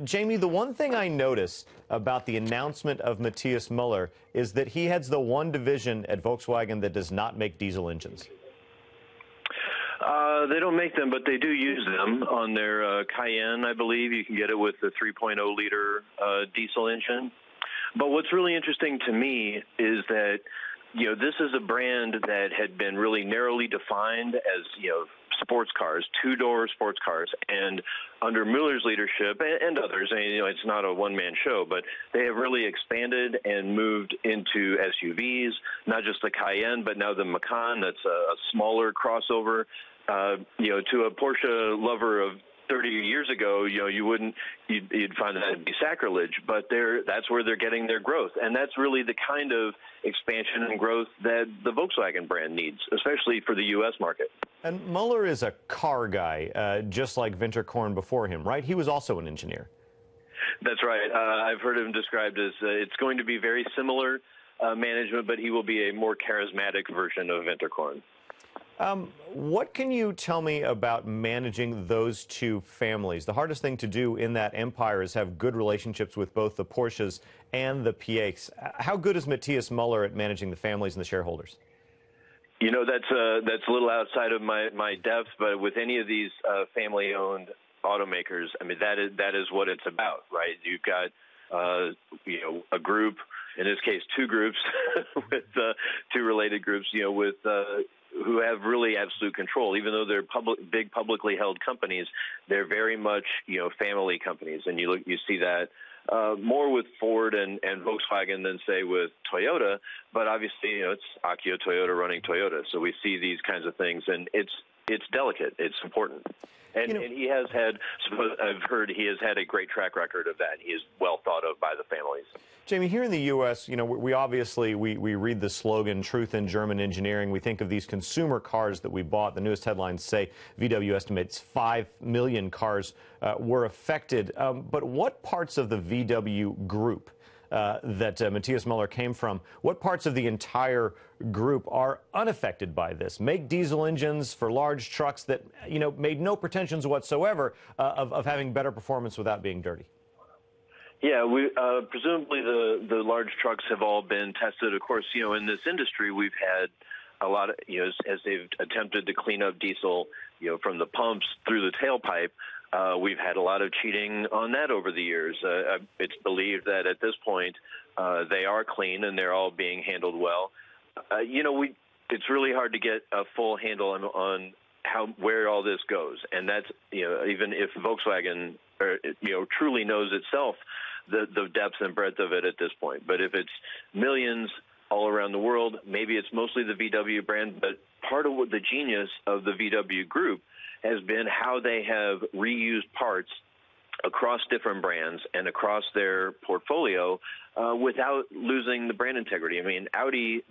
Jamie, the one thing I noticed about the announcement of Matthias Muller is that he heads the one division at Volkswagen that does not make diesel engines. They don't make them, but they do use them on their Cayenne, I believe. You can get it with the 3.0-liter diesel engine. But what's really interesting to me is that, this is a brand that had been really narrowly defined as, sports cars, two-door sports cars. And under Muller's leadership and others, it's not a one-man show, but they have really expanded and moved into SUVs, not just the Cayenne, but now the Macan. That's a smaller crossover. To a Porsche lover of 30 years ago, you'd find that would be sacrilege, but that's where they're getting their growth. And that's really the kind of expansion and growth that the Volkswagen brand needs, especially for the U.S. market. And Muller is a car guy, just like Winterkorn before him, right? He was also an engineer. That's right. I've heard him described as it's going to be very similar management, but he will be a more charismatic version of Winterkorn. What can you tell me about managing those two families? The hardest thing to do in that empire is have good relationships with both the Porsches and the Piëchs. How good is Matthias Muller at managing the families and the shareholders? That's a little outside of my depth, but with any of these family-owned automakers, that is what it's about, right? You've got a group, in this case two groups, with two related groups, who have really absolute control. Even though they're big publicly held companies, they're very much family companies, and you see that more with Ford and Volkswagen than say with Toyota. But obviously, it's Akio Toyoda running Toyota, so we see these kinds of things, and it's delicate, it's important. And he has had, I've heard he has had a great track record of that. He is well thought of by the families. Jamie, here in the U.S., we obviously read the slogan, truth in German engineering. We think of these consumer cars that we bought. The newest headlines say VW estimates 5 million cars were affected. But what parts of the VW group that Matthias Muller came from, what parts of the entire group are unaffected by this? Make diesel engines for large trucks that, made no pretensions whatsoever of having better performance without being dirty. Yeah, presumably the large trucks have all been tested. Of course, in this industry, we've had a lot of, as they've attempted to clean up diesel, from the pumps through the tailpipe, we've had a lot of cheating on that over the years. It's believed that at this point they are clean and they're all being handled well. It's really hard to get a full handle on where all this goes, and that's even if Volkswagen truly knows itself the depth and breadth of it at this point. But if it's millions all around the world, maybe it's mostly the VW brand. But part of the genius of the VW group has been how they have reused parts across different brands and across their portfolio without losing the brand integrity. Audi,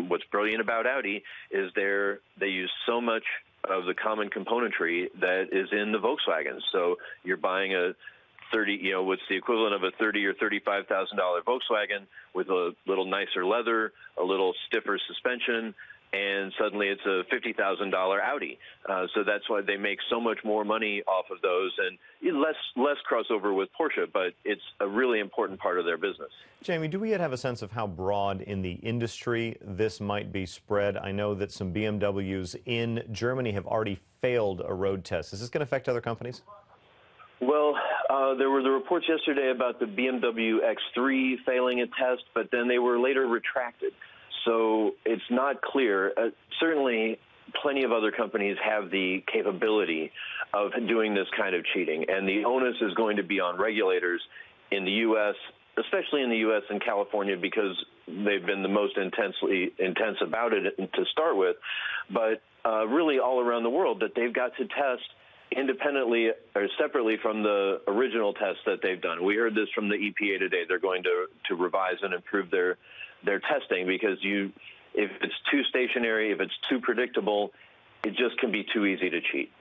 what's brilliant about Audi is they use so much of the common componentry that is in the Volkswagen. So you're buying a what's the equivalent of a $30,000 or $35,000 Volkswagen with a little nicer leather, a little stiffer suspension, and suddenly it's a $50,000 Audi. So that's why they make so much more money off of those, and less crossover with Porsche, but it's a really important part of their business. Jamie, do we yet have a sense of how broad in the industry this might be spread? I know that some BMWs in Germany have already failed a road test. Is this going to affect other companies? Well, there were the reports yesterday about the BMW X3 failing a test, but then they were later retracted. So it's not clear. Certainly, plenty of other companies have the capability of doing this kind of cheating, and the onus is going to be on regulators in the U.S., especially in the U.S. and California, because they've been the most intense about it to start with, but really all around the world, that they've got to test independently or separately from the original tests that they've done. We heard this from the EPA today. They're going to revise and improve their testing, because if it's too stationary, if it's too predictable, it just can be too easy to cheat.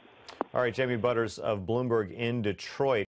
All right, Jamie Butters of Bloomberg in Detroit.